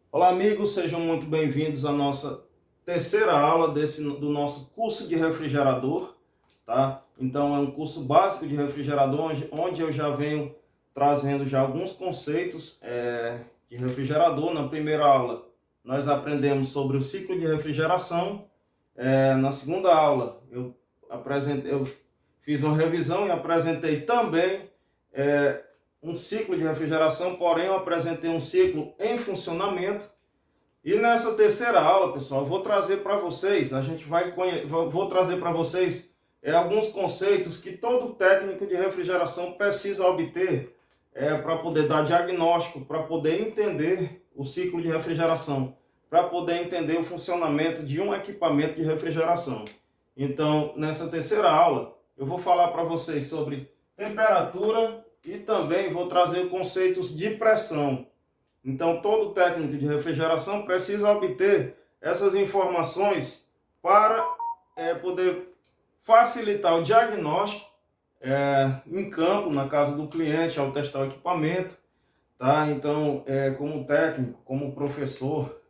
Olá, amigos, sejam muito bem-vindos à nossa terceira aula do nosso curso de refrigerador, tá? Então, é um curso básico de refrigerador, onde eu já venho trazendo já alguns conceitos de refrigerador. Na primeira aula, nós aprendemos sobre o ciclo de refrigeração. Na segunda aula, eu fiz uma revisão e apresentei também um ciclo de refrigeração, porém eu apresentei um ciclo em funcionamento. E nessa terceira aula, pessoal, eu vou trazer para vocês, vou trazer para vocês alguns conceitos que todo técnico de refrigeração precisa obter para poder dar diagnóstico, para poder entender o ciclo de refrigeração, para poder entender o funcionamento de um equipamento de refrigeração. Então, nessa terceira aula, eu vou falar para vocês sobre temperatura e também vou trazer conceitos de pressão. Então, todo técnico de refrigeração precisa obter essas informações para poder facilitar o diagnóstico em campo, na casa do cliente, ao testar o equipamento. Tá? Então, como técnico, como professor,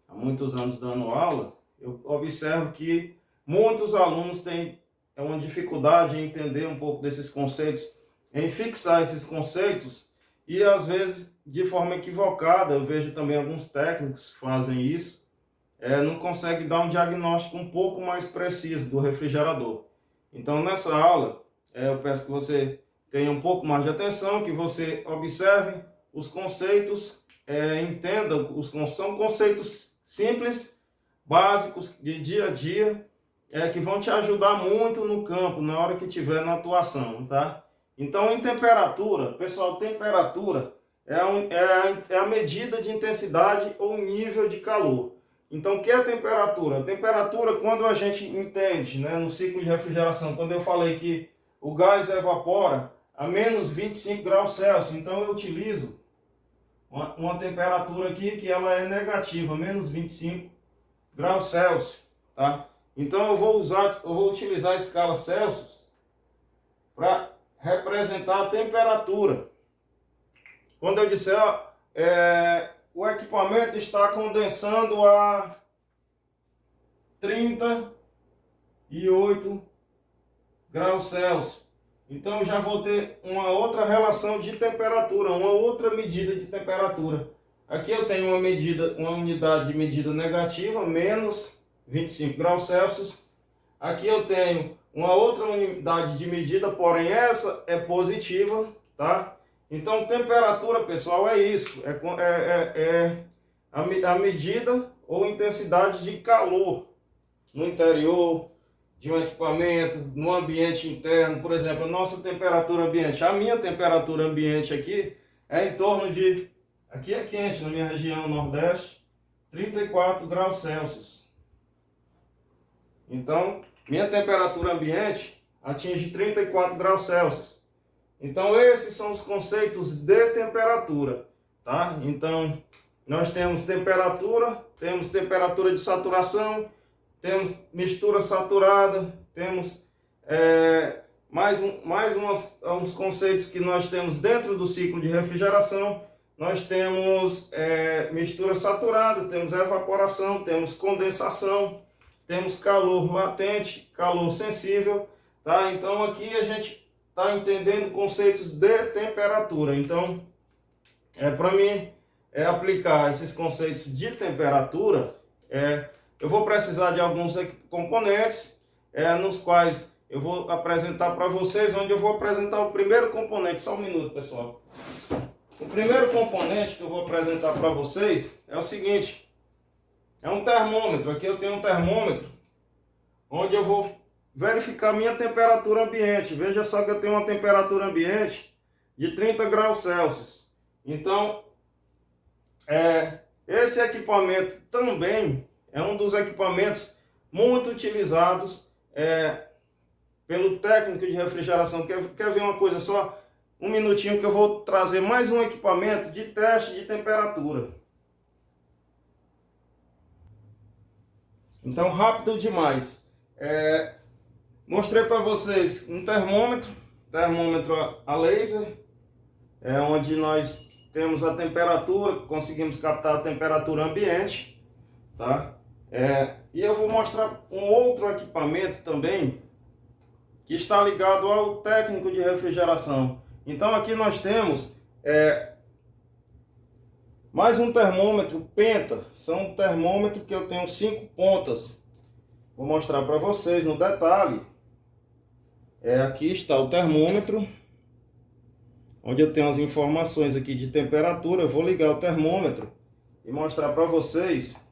há muitos anos dando aula, eu observo que muitos alunos têm uma dificuldade em entender um pouco desses conceitos, em fixar esses conceitos, e às vezes de forma equivocada. Eu vejo também alguns técnicos que fazem isso, não conseguem dar um diagnóstico um pouco mais preciso do refrigerador. Então, nessa aula, eu peço que você tenha um pouco mais de atenção, que você observe os conceitos, entenda, são conceitos simples, básicos, de dia a dia, que vão te ajudar muito no campo, na hora que estiver na atuação, tá? Então, em temperatura, pessoal, temperatura é a medida de intensidade ou nível de calor. Então, o que é a temperatura? A temperatura, quando a gente entende, né, no ciclo de refrigeração, quando eu falei que o gás evapora a menos 25 graus Celsius, então eu utilizo uma temperatura aqui que ela é negativa, menos 25 graus Celsius, tá? Então eu vou utilizar a escala Celsius para representar a temperatura. Quando eu disser, o equipamento está condensando a 38 graus Celsius, então eu já vou ter uma outra relação de temperatura, uma outra medida de temperatura. Aqui eu tenho uma unidade de medida negativa, menos 25 graus Celsius. Aqui eu tenho uma outra unidade de medida, porém essa é positiva, tá? Então, temperatura, pessoal, é isso. A medida ou intensidade de calor no interior de um equipamento, no ambiente interno. Por exemplo, a nossa temperatura ambiente, a minha temperatura ambiente aqui é em torno de, aqui é quente na minha região nordeste, 34 graus Celsius. Então, minha temperatura ambiente atinge 34 graus Celsius. Então, esses são os conceitos de temperatura, tá? Então, nós temos temperatura de saturação, temos mistura saturada, temos uns conceitos que nós temos dentro do ciclo de refrigeração. Nós temos mistura saturada, temos evaporação, temos condensação, temos calor latente, calor sensível, tá? Então aqui a gente está entendendo conceitos de temperatura. Então, para mim aplicar esses conceitos de temperatura, eu vou precisar de alguns componentes, nos quais eu vou apresentar para vocês, onde eu vou apresentar o primeiro componente. Só um minuto, pessoal. O primeiro componente que eu vou apresentar para vocês é o seguinte: é um termômetro. Aqui eu tenho um termômetro, onde eu vou verificar minha temperatura ambiente. Veja só que eu tenho uma temperatura ambiente de 30 graus Celsius. Então, esse equipamento também é um dos equipamentos muito utilizados pelo técnico de refrigeração. Quer ver uma coisa só? Um minutinho que eu vou trazer mais um equipamento de teste de temperatura. Então, rápido demais. Mostrei para vocês um termômetro a laser, onde nós temos a temperatura, conseguimos captar a temperatura ambiente, tá? E eu vou mostrar um outro equipamento também, que está ligado ao técnico de refrigeração. Então aqui nós temos mais um termômetro Penta. São um termômetro que eu tenho 5 pontas. Vou mostrar para vocês no detalhe. Aqui está o termômetro, onde eu tenho as informações aqui de temperatura. Eu vou ligar o termômetro e mostrar para vocês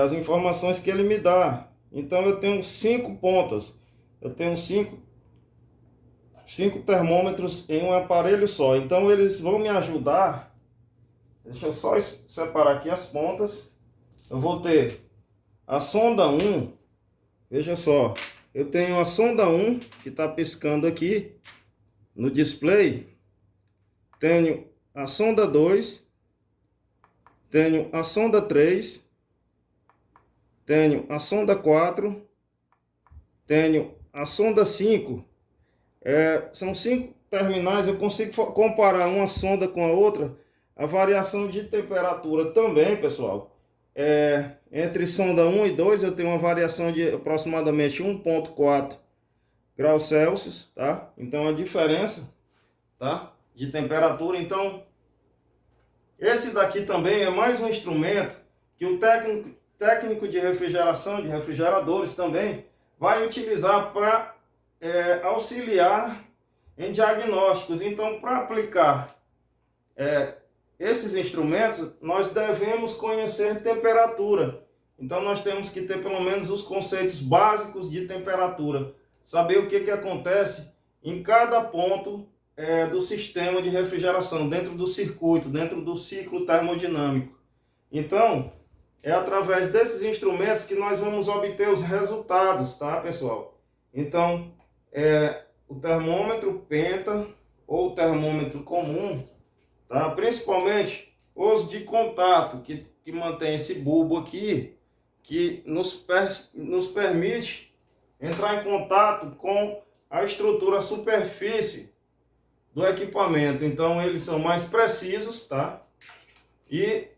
as informações que ele me dá. Então eu tenho 5 pontas. Eu tenho 5 termômetros em um aparelho só. Então eles vão me ajudar. Deixa eu só separar aqui as pontas. Eu vou ter a sonda 1. Veja só. Eu tenho a sonda 1 que está piscando aqui no display. Tenho a sonda 2. Tenho a sonda 3. Tenho a sonda 4. Tenho a sonda 5. São 5 terminais. Eu consigo comparar uma sonda com a outra. A variação de temperatura também, pessoal. Entre sonda 1 e 2 eu tenho uma variação de aproximadamente 1,4 graus Celsius, tá? Então a diferença, tá, de temperatura. Então esse daqui também é mais um instrumento que o técnico de refrigeração, de refrigeradores também, vai utilizar para auxiliar em diagnósticos. Então, para aplicar esses instrumentos, nós devemos conhecer temperatura. Então nós temos que ter pelo menos os conceitos básicos de temperatura. Saber o que acontece em cada ponto do sistema de refrigeração, dentro do circuito, dentro do ciclo termodinâmico. Então, é através desses instrumentos que nós vamos obter os resultados, tá, pessoal? Então, o termômetro Penta ou termômetro comum, tá? Principalmente os de contato, que mantém esse bulbo aqui, que nos permite entrar em contato com a estrutura, a superfície do equipamento. Então eles são mais precisos, tá? E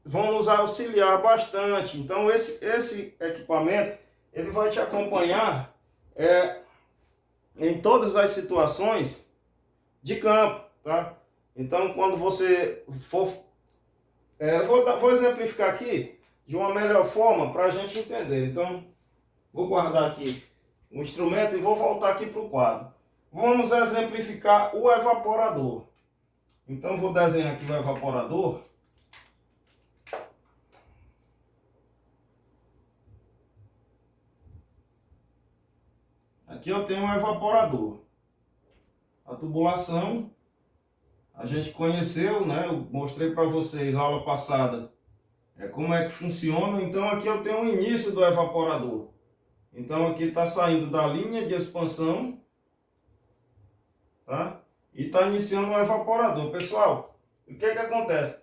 vão nos auxiliar bastante. Então esse equipamento, ele vai te acompanhar em todas as situações de campo, tá? Então, quando você for... vou exemplificar aqui de uma melhor forma para a gente entender. Então, vou guardar aqui o instrumento e vou voltar aqui para o quadro. Vamos exemplificar o evaporador. Então, vou desenhar aqui o evaporador. Aqui eu tenho um evaporador. A tubulação a gente conheceu, né? Eu mostrei para vocês na aula passada como é que funciona. Então aqui eu tenho o início do evaporador. Então aqui está saindo da linha de expansão, tá? E está iniciando o evaporador. Pessoal, o que acontece?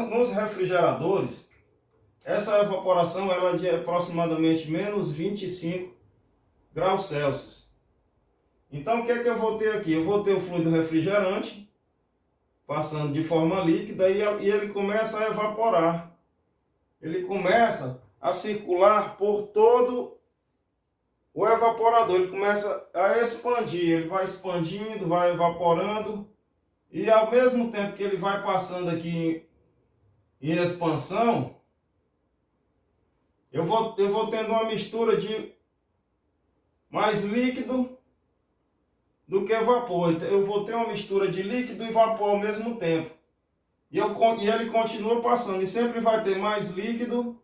Nos refrigeradores, essa evaporação ela é de aproximadamente menos 25 graus Celsius. Então o que eu vou ter aqui? Eu vou ter o fluido refrigerante passando de forma líquida e ele começa a evaporar. Ele começa a circular por todo o evaporador. Ele começa a expandir. Ele vai expandindo, vai evaporando. E ao mesmo tempo que ele vai passando aqui em expansão, eu vou tendo uma mistura de mais líquido do que vapor. Eu vou ter uma mistura de líquido e vapor ao mesmo tempo. E ele continua passando. E sempre vai ter mais líquido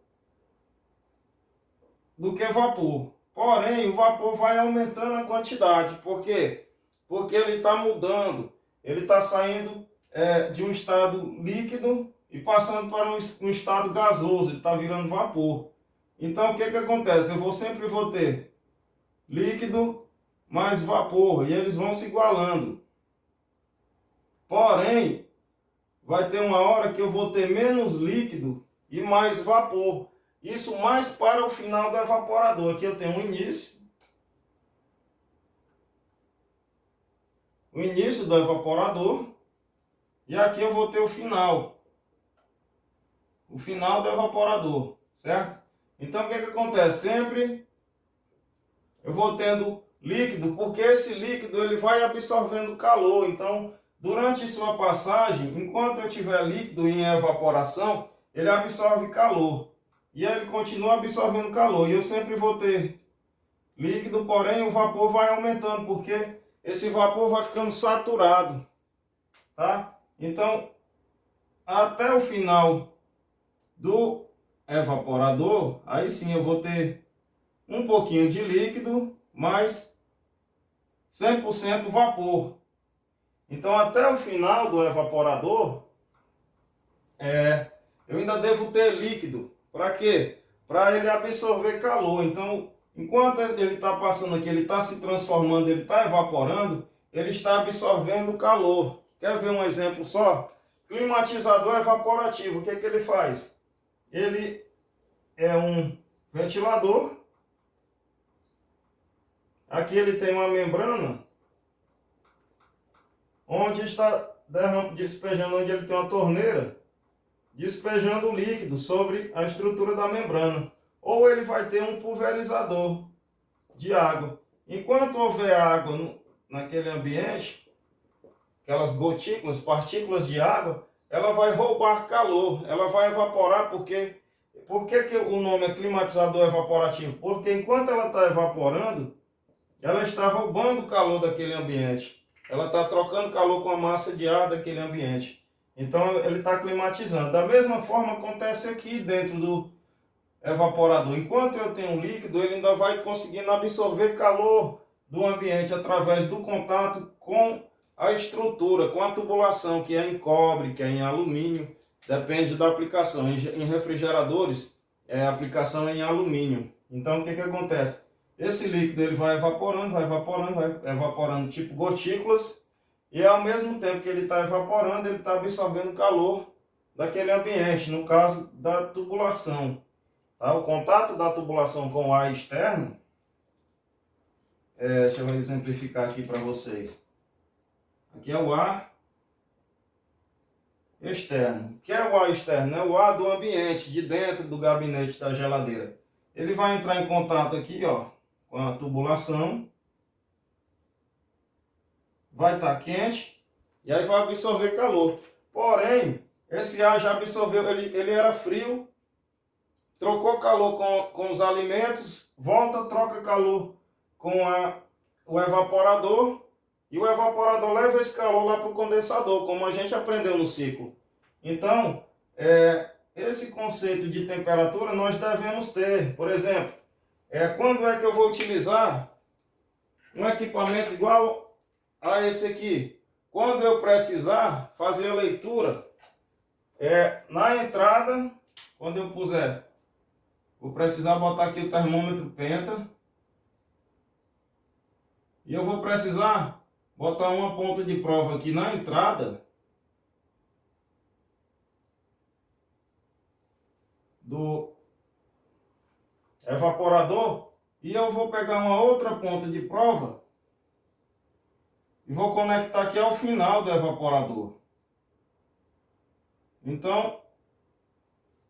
do que vapor. Porém, o vapor vai aumentando a quantidade. Por quê? Porque ele está mudando. Ele está saindo de um estado líquido e passando para um estado gasoso. Ele está virando vapor. Então, o que acontece? Eu sempre vou ter líquido mais vapor, e eles vão se igualando. Porém, vai ter uma hora que eu vou ter menos líquido e mais vapor. Isso mais para o final do evaporador. Aqui eu tenho o o início do evaporador e aqui eu vou ter o final do evaporador, certo? Então o que acontece? Sempre eu vou tendo líquido, porque esse líquido ele vai absorvendo calor. Então, durante sua passagem, enquanto eu tiver líquido em evaporação, ele absorve calor. E ele continua absorvendo calor. E eu sempre vou ter líquido, porém o vapor vai aumentando, porque esse vapor vai ficando saturado, tá? Então, até o final do evaporador, aí sim eu vou ter um pouquinho de líquido, mas 100% vapor. Então, até o final do evaporador, eu ainda devo ter líquido. Para quê? Para ele absorver calor. Então, enquanto ele está passando aqui, ele está se transformando, ele está evaporando, ele está absorvendo calor. Quer ver um exemplo só? Climatizador evaporativo, o que ele faz? Ele é um ventilador. Aqui ele tem uma membrana, onde está despejando, onde ele tem uma torneira, despejando o líquido sobre a estrutura da membrana. Ou ele vai ter um pulverizador de água. Enquanto houver água naquele ambiente, aquelas gotículas, partículas de água, ela vai roubar calor, ela vai evaporar, porque... Por que o nome é climatizador evaporativo? Porque enquanto ela está evaporando, ela está roubando o calor daquele ambiente. Ela está trocando calor com a massa de ar daquele ambiente. Então ele está climatizando. Da mesma forma acontece aqui dentro do evaporador. Enquanto eu tenho líquido, ele ainda vai conseguindo absorver calor do ambiente através do contato com a estrutura, com a tubulação, que é em cobre, que é em alumínio. Depende da aplicação. Em refrigeradores, a aplicação é em alumínio. Então o que acontece? Esse líquido ele vai evaporando tipo gotículas, e ao mesmo tempo que ele está evaporando, ele está absorvendo calor daquele ambiente, no caso da tubulação. Tá? O contato da tubulação com o ar externo, deixa eu exemplificar aqui para vocês. Aqui é o ar externo. O que é o ar externo? É o ar do ambiente, de dentro do gabinete da geladeira. Ele vai entrar em contato aqui, ó, com a tubulação, vai estar quente e aí vai absorver calor. Porém, esse ar já absorveu, ele era frio, trocou calor com os alimentos, volta, troca calor com o evaporador, e o evaporador leva esse calor lá para o condensador, como a gente aprendeu no ciclo. Então, esse conceito de temperatura nós devemos ter. Por exemplo, quando é que eu vou utilizar um equipamento igual a esse aqui? Quando eu precisar fazer a leitura na entrada, quando eu puser, vou precisar botar aqui o termômetro penta, e eu vou precisar botar uma ponta de prova aqui na entrada do evaporador, e eu vou pegar uma outra ponta de prova e vou conectar aqui ao final do evaporador. Então,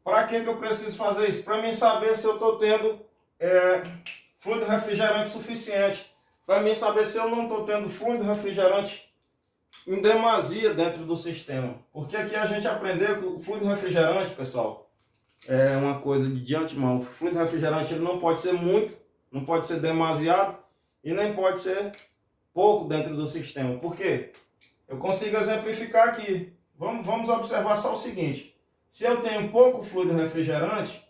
para que eu preciso fazer isso? Para mim saber se eu estou tendo fluido refrigerante suficiente. Para mim saber se eu não estou tendo fluido refrigerante em demasia dentro do sistema. Porque aqui a gente aprendeu que o fluido refrigerante, pessoal, é uma coisa de antemão. O fluido refrigerante ele não pode ser muito, não pode ser demasiado e nem pode ser pouco dentro do sistema. Por quê? Eu consigo exemplificar aqui. Vamos observar só o seguinte. Se eu tenho pouco fluido refrigerante,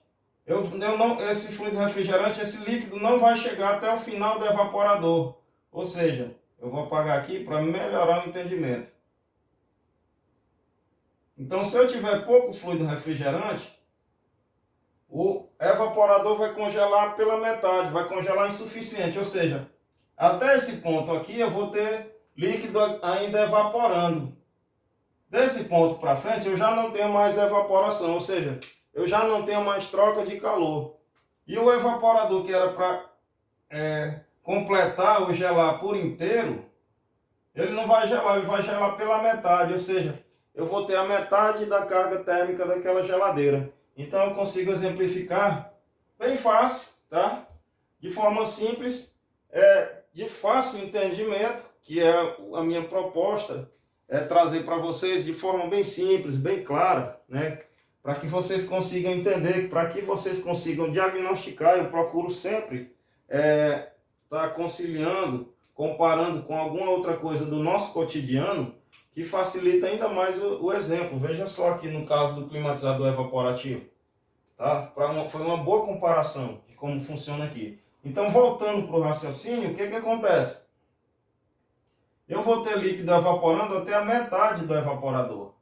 esse fluido refrigerante, esse líquido não vai chegar até o final do evaporador. Ou seja, eu vou apagar aqui para melhorar o entendimento. Então, se eu tiver pouco fluido refrigerante, o evaporador vai congelar pela metade, vai congelar insuficiente. Ou seja, até esse ponto aqui eu vou ter líquido ainda evaporando. Desse ponto para frente eu já não tenho mais evaporação, ou seja, eu já não tenho mais troca de calor. E o evaporador que era para completar ou gelar por inteiro, ele não vai gelar, ele vai gelar pela metade, ou seja, eu vou ter a metade da carga térmica daquela geladeira. Então eu consigo exemplificar bem fácil, tá? De forma simples, de fácil entendimento, que é a minha proposta, é trazer para vocês de forma bem simples, bem clara, né? Para que vocês consigam entender, para que vocês consigam diagnosticar. Eu procuro sempre estar conciliando, comparando com alguma outra coisa do nosso cotidiano, que facilita ainda mais o exemplo. Veja só aqui no caso do climatizador evaporativo, tá? Foi uma boa comparação de como funciona aqui. Então, voltando para o raciocínio, o que acontece? Eu vou ter líquido evaporando até a metade do evaporador.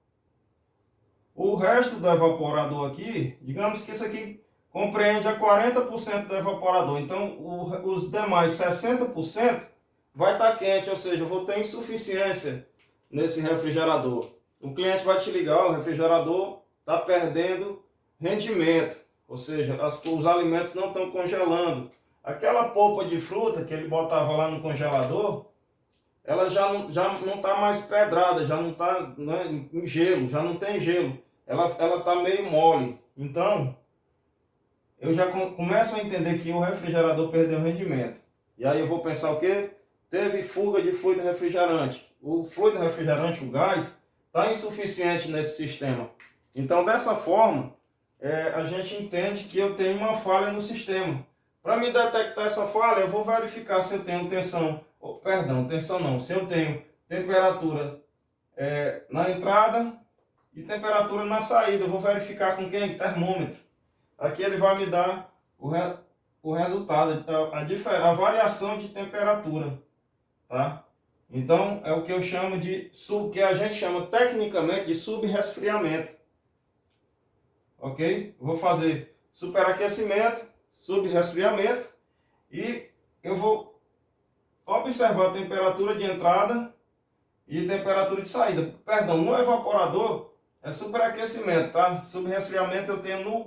O resto do evaporador aqui, digamos que isso aqui compreende a 40% do evaporador. Então, os demais 60% vai estar quente, ou seja, eu vou ter insuficiência nesse refrigerador. O cliente vai te ligar, o refrigerador está perdendo rendimento, ou seja, os alimentos não estão congelando. Aquela polpa de fruta que ele botava lá no congelador, ela já não está mais pedrada, já não está, né, em gelo, já não tem gelo. Ela está meio mole. Então, eu já começo a entender que o refrigerador perdeu rendimento. E aí eu vou pensar o quê? Teve fuga de fluido refrigerante. O fluido refrigerante, o gás, está insuficiente nesse sistema. Então, dessa forma, a gente entende que eu tenho uma falha no sistema. Para me detectar essa falha, eu vou verificar se eu tenho tensão. Tensão não. Se eu tenho temperatura na entrada e temperatura na saída. Eu vou verificar com quem? Termômetro. Aqui ele vai me dar o resultado, a variação de temperatura, tá? Então é o que eu chamo que a gente chama tecnicamente de subresfriamento. Ok? Eu vou fazer superaquecimento, subresfriamento e eu vou observar a temperatura de entrada e temperatura de saída. Perdão, no evaporador é superaquecimento, tá? Subresfriamento eu tenho no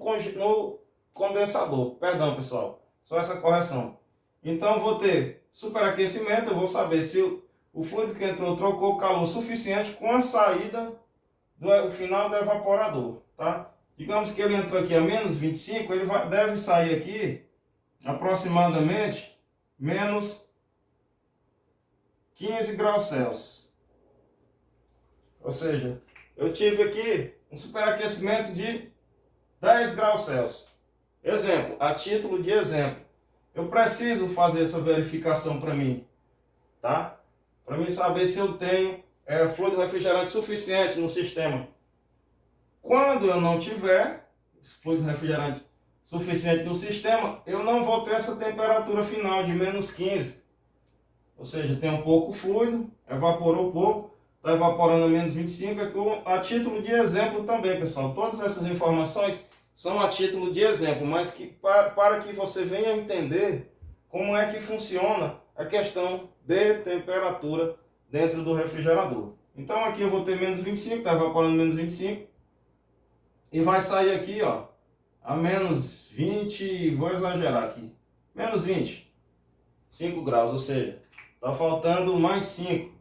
condensador. Perdão, pessoal. Só essa correção. Então eu vou ter superaquecimento, eu vou saber se o fluido que entrou trocou calor suficiente com a saída do final do evaporador, tá? Digamos que ele entrou aqui a menos 25, ele deve sair aqui aproximadamente menos 15 graus Celsius. Ou seja, eu tive aqui um superaquecimento de 10 graus Celsius. Exemplo, a título de exemplo, eu preciso fazer essa verificação para mim, tá? Para mim saber se eu tenho fluido refrigerante suficiente no sistema. Quando eu não tiver fluido refrigerante suficiente no sistema, eu não vou ter essa temperatura final de menos 15. Ou seja, tem um pouco fluido, evaporou pouco, está evaporando a menos 25, a título de exemplo também, pessoal. Todas essas informações são a título de exemplo, mas para que você venha entender como é que funciona a questão de temperatura dentro do refrigerador. Então aqui eu vou ter menos 25, está evaporando menos 25, e vai sair aqui, ó, a menos 20, vou exagerar aqui, menos 25 graus, ou seja, está faltando mais 5,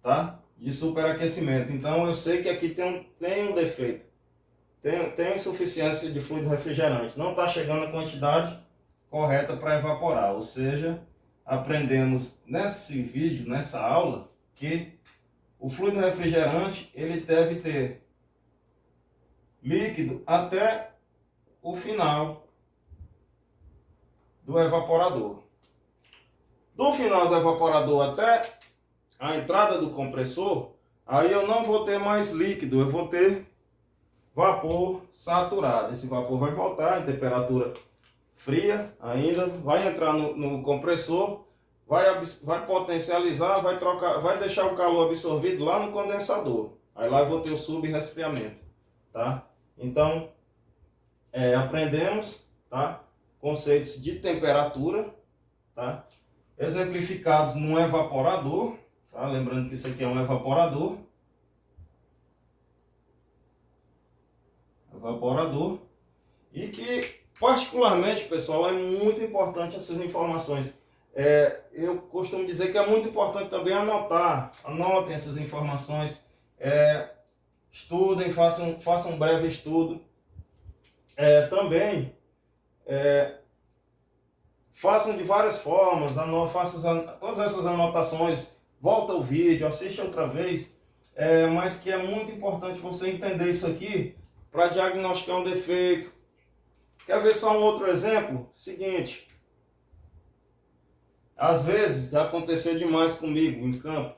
tá? De superaquecimento. Então eu sei que aqui tem um defeito. Tem insuficiência de fluido refrigerante. Não está chegando a quantidade correta para evaporar. Ou seja, aprendemos nesse vídeo, nessa aula, que o fluido refrigerante ele deve ter líquido até o final do evaporador. Do final do evaporador até a entrada do compressor, aí eu não vou ter mais líquido, eu vou ter vapor saturado. Esse vapor vai voltar em temperatura fria ainda, vai entrar no compressor, vai potencializar, vai deixar o calor absorvido lá no condensador. Aí lá eu vou ter o subresfriamento, tá? Então, aprendemos, tá? Conceitos de temperatura, tá? Exemplificados num evaporador, tá? Lembrando que isso aqui é um evaporador. E que, particularmente, pessoal, é muito importante essas informações. Eu costumo dizer que é muito importante também anotem essas informações, estudem, façam um breve estudo. Também façam de várias formas, façam todas essas anotações, volta o vídeo, assiste outra vez, mas que é muito importante você entender isso aqui para diagnosticar um defeito. Quer ver só um outro exemplo? Seguinte, às vezes, já aconteceu demais comigo em campo,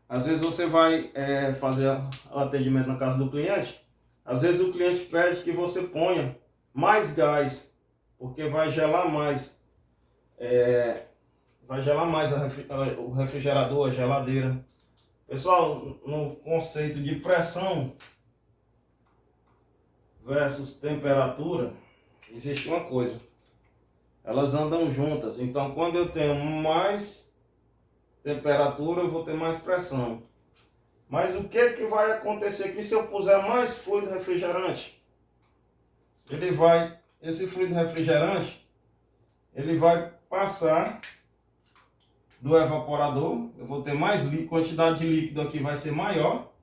às vezes você vai fazer o atendimento na casa do cliente, às vezes o cliente pede que você ponha mais gás, porque vai gelar mais. Vai gelar mais o refrigerador, a geladeira. Pessoal, no conceito de pressão versus temperatura, existe uma coisa. Elas andam juntas. Então, quando eu tenho mais temperatura, eu vou ter mais pressão. Mas o que vai acontecer aqui se eu puser mais fluido refrigerante? Esse fluido refrigerante, ele vai passar do evaporador, eu vou ter mais quantidade de líquido aqui vai ser maior.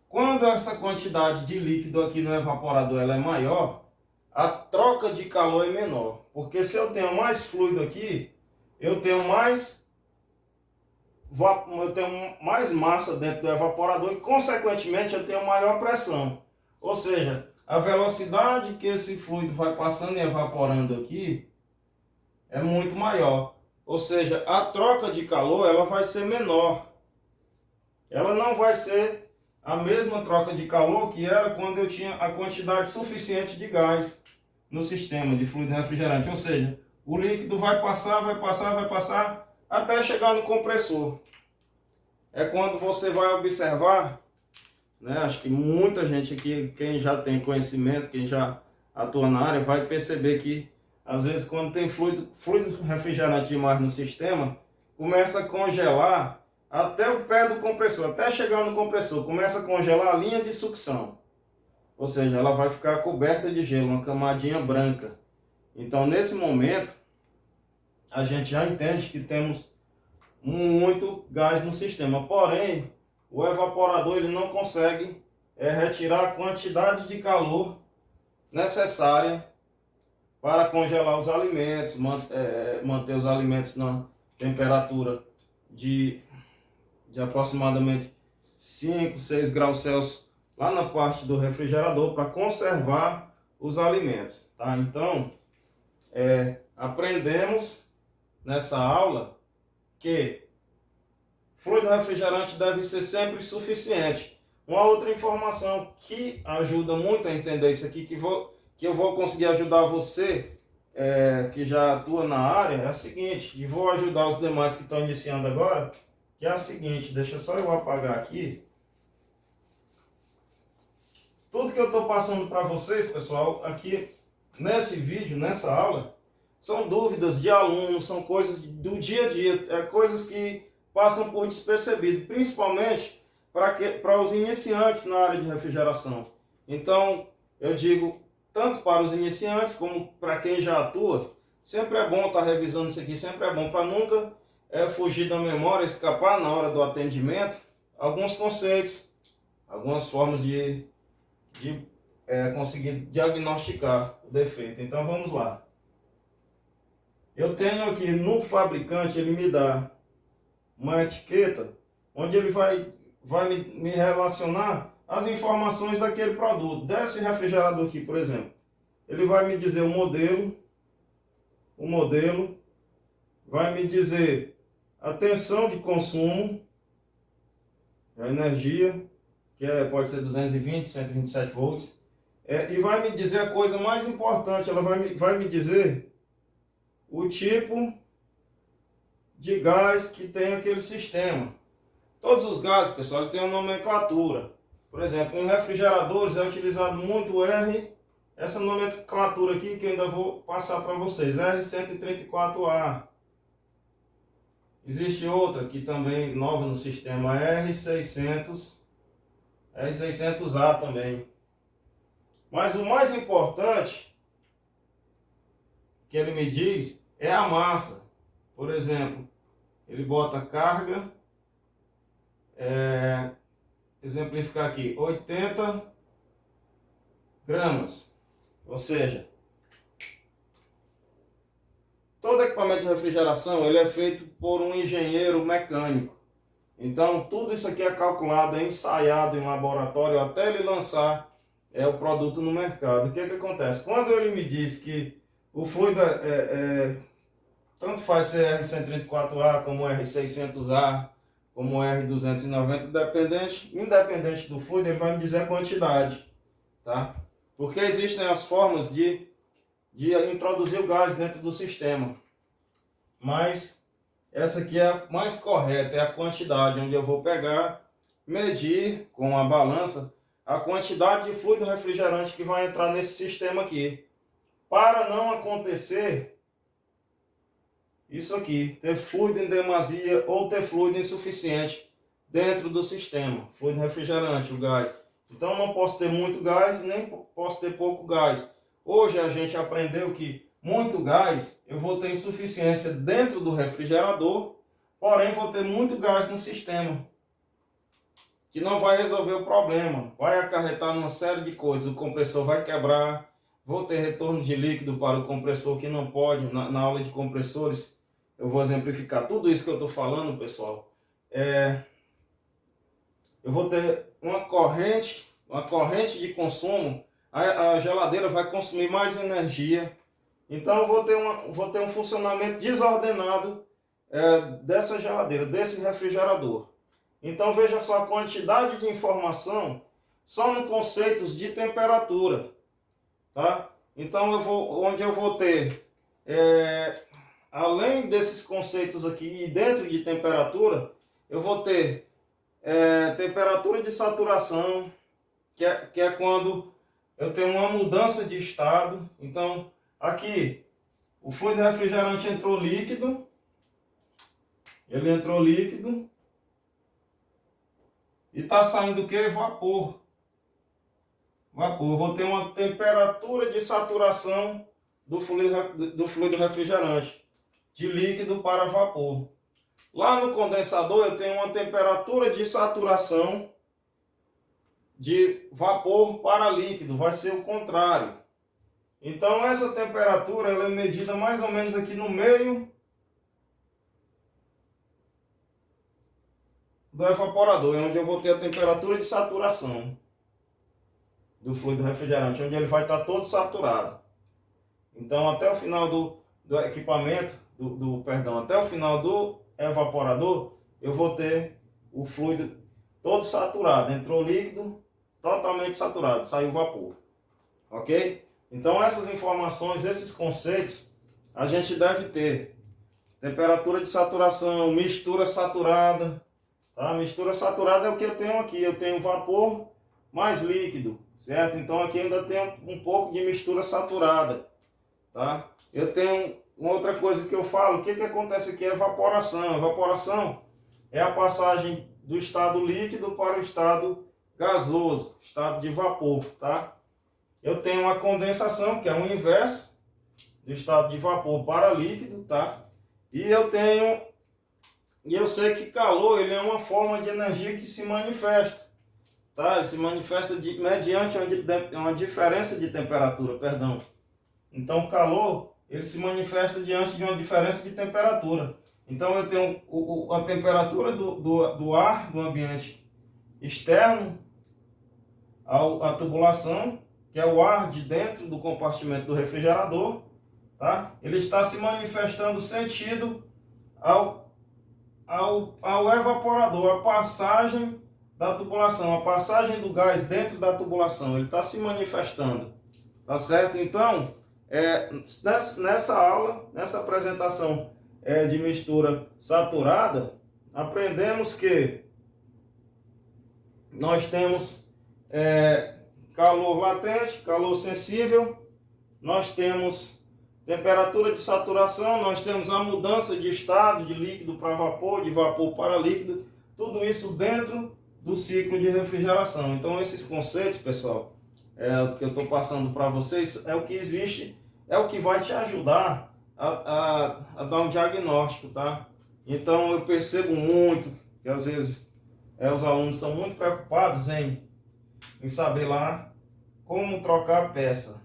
Quando essa quantidade de líquido aqui no evaporador ela é maior, a troca de calor é menor. Porque se eu tenho mais fluido aqui, eu tenho mais massa dentro do evaporador e, consequentemente, eu tenho maior pressão. Ou seja, a velocidade que esse fluido vai passando e evaporando aqui é muito maior. Ou seja, a troca de calor ela vai ser menor. Ela não vai ser a mesma troca de calor que era quando eu tinha a quantidade suficiente de gás no sistema de fluido refrigerante. Ou seja, o líquido vai passar, até chegar no compressor. É quando você vai observar, né? Acho que muita gente aqui, quem já tem conhecimento, quem já atua na área, vai perceber que às vezes quando tem fluido refrigerante demais no sistema, começa a congelar até o pé do compressor, até chegar no compressor, começa a congelar a linha de sucção. Ou seja, ela vai ficar coberta de gelo, uma camadinha branca. Então, nesse momento, a gente já entende que temos muito gás no sistema. Porém, o evaporador ele não consegue retirar a quantidade de calor necessária para congelar os alimentos, manter os alimentos na temperatura de aproximadamente 5, 6 graus Celsius lá na parte do refrigerador para conservar os alimentos. Tá? Então, aprendemos nessa aula que fluido refrigerante deve ser sempre suficiente. Uma outra informação que ajuda muito a entender isso aqui, que eu vou conseguir ajudar você que já atua na área, é a seguinte, e vou ajudar os demais que estão iniciando agora, que é a seguinte, deixa só eu apagar aqui. Tudo que eu estou passando para vocês, pessoal, aqui nesse vídeo, nessa aula, são dúvidas de alunos, são coisas do dia a dia, coisas que passam por despercebido, principalmente para os iniciantes na área de refrigeração. Então, eu digo, tanto para os iniciantes como para quem já atua, sempre é bom estar revisando isso aqui, sempre é bom para nunca fugir da memória, escapar na hora do atendimento, alguns conceitos, algumas formas de conseguir diagnosticar o defeito. Então vamos lá. Eu tenho aqui no fabricante, ele me dá uma etiqueta onde ele vai me relacionar as informações daquele produto, desse refrigerador aqui, por exemplo. Ele vai me dizer o modelo, vai me dizer a tensão de consumo, a energia, que pode ser 220, 127 volts, e vai me dizer a coisa mais importante, ela vai me dizer o tipo de gás que tem aquele sistema. Todos os gases, pessoal, têm uma nomenclatura. Por exemplo, em refrigeradores é utilizado muito o essa nomenclatura aqui que eu ainda vou passar para vocês, R134A. Existe outra que também nova no sistema, R600A também. Mas o mais importante que ele me diz é a massa. Por exemplo, ele bota carga, exemplificar aqui, 80 gramas. Ou seja, todo equipamento de refrigeração ele é feito por um engenheiro mecânico. Então, tudo isso aqui é calculado, é ensaiado em laboratório até ele lançar o produto no mercado. O que acontece? Quando ele me diz que o fluido tanto faz ser R134A como R600A, como R290, independente do fluido, ele vai me dizer a quantidade, tá? Porque existem as formas de introduzir o gás dentro do sistema, mas essa aqui é a mais correta, é a quantidade, onde eu vou pegar, medir com a balança a quantidade de fluido refrigerante que vai entrar nesse sistema aqui, para não acontecer isso aqui, ter fluido em demasia ou ter fluido insuficiente dentro do sistema, fluido refrigerante, o gás. Então não posso ter muito gás, nem posso ter pouco gás. Hoje a gente aprendeu que muito gás eu vou ter insuficiência dentro do refrigerador, porém vou ter muito gás no sistema, que não vai resolver o problema, vai acarretar uma série de coisas, o compressor vai quebrar, vou ter retorno de líquido para o compressor que não pode, na aula de compressores eu vou exemplificar tudo isso que eu estou falando, pessoal. Eu vou ter uma corrente de consumo, a geladeira vai consumir mais energia, então eu vou ter um funcionamento desordenado dessa geladeira, desse refrigerador. Então veja só a quantidade de informação só no conceitos de temperatura, tá? Então onde eu vou ter, além desses conceitos aqui e dentro de temperatura, eu vou ter temperatura de saturação, que é quando eu tenho uma mudança de estado. Então aqui o fluido refrigerante entrou líquido, e está saindo o que? Vapor. Vou ter uma temperatura de saturação do fluido refrigerante, de líquido para vapor. Lá no condensador eu tenho uma temperatura de saturação de vapor para líquido, vai ser o contrário. Então essa temperatura ela é medida mais ou menos aqui no meio do evaporador, é onde eu vou ter a temperatura de saturação do fluido refrigerante, onde ele vai estar todo saturado. Então até o final do equipamento, até o final do evaporador, eu vou ter o fluido todo saturado. Entrou líquido, totalmente saturado, saiu vapor. Ok? Então essas informações, esses conceitos, a gente deve ter. Temperatura de saturação, mistura saturada. Tá? Mistura saturada é o que eu tenho aqui. Eu tenho vapor mais líquido, certo? Então aqui ainda tem um pouco de mistura saturada. Tá? Eu tenho uma outra coisa que eu falo, o que acontece aqui é evaporação. Evaporação é a passagem do estado líquido para o estado gasoso, estado de vapor, tá? Eu tenho uma condensação, que é o inverso do estado de vapor para líquido, tá? E eu sei que calor, ele é uma forma de energia que se manifesta, tá? Ele se manifesta mediante uma diferença de temperatura, perdão. Então, o calor, ele se manifesta diante de uma diferença de temperatura. Então, eu tenho a temperatura do ar, do ambiente externo, à tubulação, que é o ar de dentro do compartimento do refrigerador, tá? Ele está se manifestando sentido ao evaporador, a passagem da tubulação, a passagem do gás dentro da tubulação, ele está se manifestando, tá certo? Então, nessa aula, nessa apresentação de mistura saturada, aprendemos que nós temos calor latente, calor sensível, nós temos temperatura de saturação, nós temos a mudança de estado de líquido para vapor, de vapor para líquido, tudo isso dentro do ciclo de refrigeração. Então esses conceitos, pessoal, o que eu estou passando para vocês é o que existe, é o que vai te ajudar a dar um diagnóstico, tá? Então eu percebo muito que às vezes os alunos estão muito preocupados em saber lá como trocar a peça.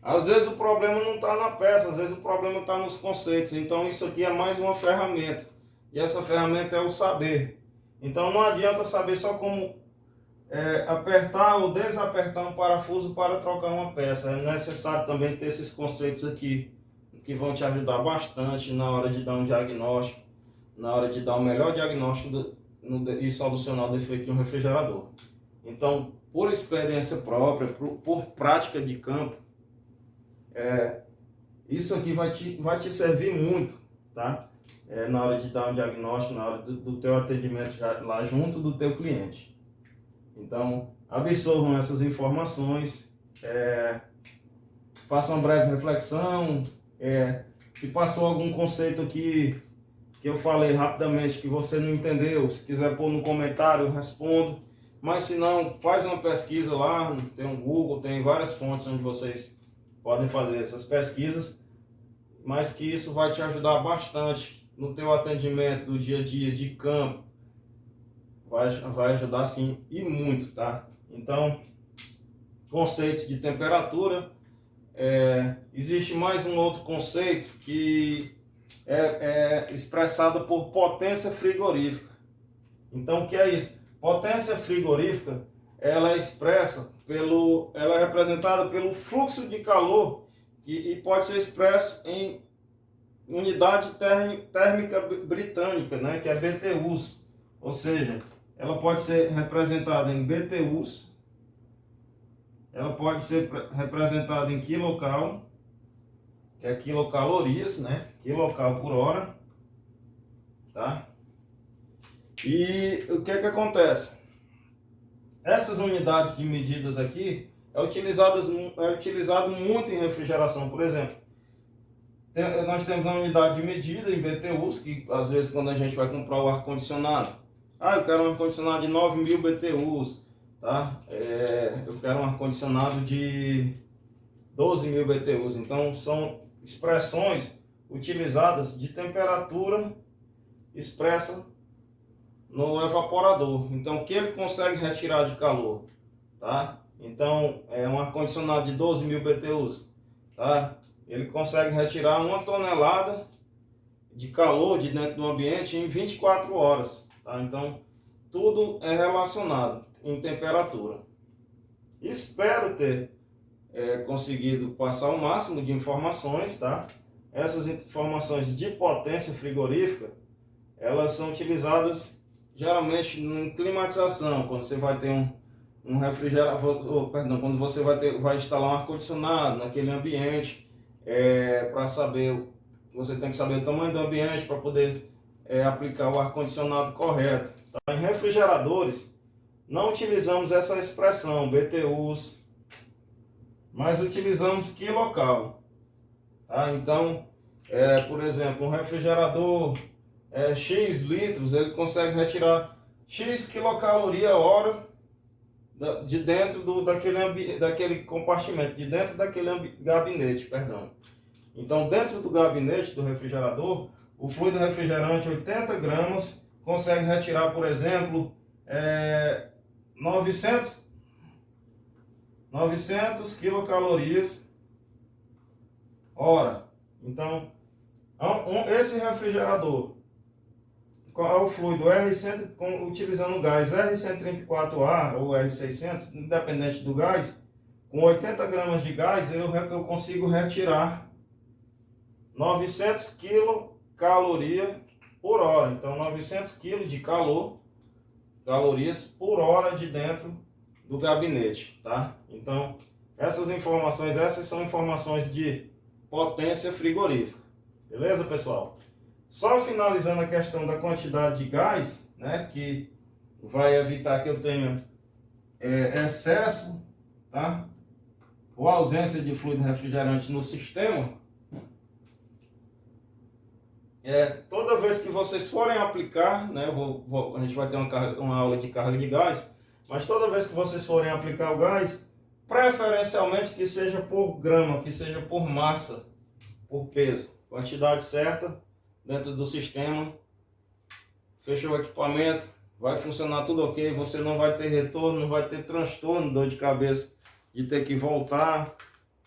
Às vezes o problema não está na peça, às vezes o problema está nos conceitos. Então isso aqui é mais uma ferramenta. E essa ferramenta é o saber. Então não adianta saber só como apertar ou desapertar um parafuso para trocar uma peça. É necessário também ter esses conceitos aqui, que vão te ajudar bastante na hora de dar um diagnóstico, na hora de dar o melhor diagnóstico e solucionar o defeito de um refrigerador. Então, por experiência própria, por prática de campo, isso aqui vai te servir muito, tá? Na hora de dar um diagnóstico, na hora do teu atendimento lá junto do teu cliente. Então, absorvam essas informações, façam uma breve reflexão, se passou algum conceito aqui que eu falei rapidamente que você não entendeu, se quiser pôr no comentário, eu respondo. Mas se não, faz uma pesquisa lá, tem um Google, tem várias fontes onde vocês podem fazer essas pesquisas, mas que isso vai te ajudar bastante no teu atendimento do dia a dia de campo. Vai ajudar sim, e muito, tá? Então, conceitos de temperatura. Existe mais um outro conceito que é expressado por potência frigorífica. Então, o que é isso? Potência frigorífica, ela é representada pelo fluxo de calor e pode ser expresso em unidade térmica britânica, né, que é BTUs. Ou seja, ela pode ser representada em BTUs, ela pode ser representada em quilocal, que é quilocalorias, né, quilocal por hora, tá? E o que acontece? Essas unidades de medidas aqui é utilizado muito em refrigeração. Por exemplo, nós temos a unidade de medida em BTUs, que às vezes quando a gente vai comprar o ar-condicionado, eu quero um ar-condicionado de 9.000 BTUs, tá? Eu quero um ar-condicionado de 12.000 BTUs. Então são expressões utilizadas de temperatura expressa no evaporador. Então o que ele consegue retirar de calor, tá? Então um ar-condicionado de 12.000 BTUs, tá? Ele consegue retirar 1 tonelada de calor de dentro do ambiente em 24 horas, tá? Então tudo é relacionado em temperatura. Espero ter conseguido passar o máximo de informações, tá? Essas informações de potência frigorífica, elas são utilizadas geralmente em climatização, quando você vai ter um refrigerador, quando você vai instalar um ar-condicionado naquele ambiente, você tem que saber o tamanho do ambiente para poder aplicar o ar-condicionado correto. Tá? Em refrigeradores, não utilizamos essa expressão, BTUs, mas utilizamos quilocal. Tá? Então, por exemplo, um refrigerador X litros, ele consegue retirar X quilocaloria hora de dentro daquele compartimento, de dentro daquele gabinete, perdão. Então, dentro do gabinete do refrigerador, o fluido refrigerante 80 gramas consegue retirar, por exemplo, 900 quilocalorias hora. Então, esse refrigerador, qual é o fluido R100, utilizando o gás R134A ou R600, independente do gás, com 80 gramas de gás eu consigo retirar 900 quilocalorias por hora. Então 900 kg de calorias por hora de dentro do gabinete, tá? Então essas são informações de potência frigorífica. Beleza, pessoal? Só finalizando a questão da quantidade de gás, né, que vai evitar que eu tenha excesso, tá? Ou ausência de fluido refrigerante no sistema. Toda vez que vocês forem aplicar, né, a gente vai ter uma aula de carga de gás, mas toda vez que vocês forem aplicar o gás, preferencialmente que seja por grama, que seja por massa, por peso, quantidade certa dentro do sistema. Fechou o equipamento, vai funcionar tudo ok, você não vai ter retorno, não vai ter transtorno, dor de cabeça de ter que voltar,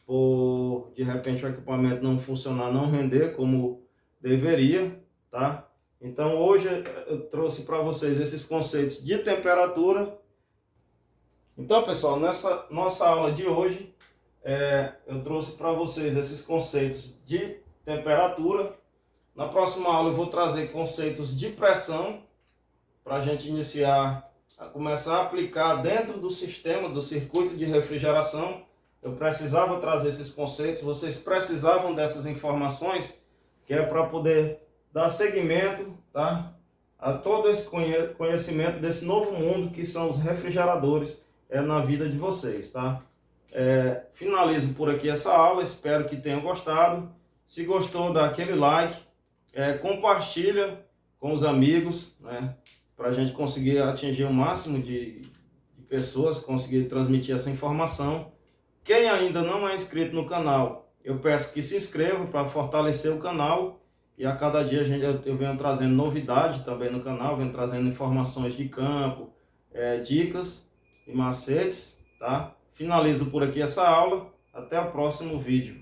ou de repente o equipamento não funcionar, não render como deveria, tá? Então hoje eu trouxe para vocês esses conceitos de temperatura. Então, pessoal, nessa nossa aula de hoje, eu trouxe para vocês esses conceitos de temperatura. Na próxima aula eu vou trazer conceitos de pressão, para a gente iniciar a começar a aplicar dentro do sistema, do circuito de refrigeração. Eu precisava trazer esses conceitos, vocês precisavam dessas informações, que é para poder dar seguimento, tá, a todo esse conhecimento desse novo mundo que são os refrigeradores na vida de vocês, tá? Finalizo por aqui essa aula, espero que tenham gostado. Se gostou, dá aquele like, compartilha com os amigos, né, para a gente conseguir atingir o máximo de pessoas, conseguir transmitir essa informação. Quem ainda não é inscrito no canal, eu peço que se inscreva para fortalecer o canal, e a cada dia eu venho trazendo novidade também no canal, venho trazendo informações de campo, dicas e macetes, tá? Finalizo por aqui essa aula, até o próximo vídeo.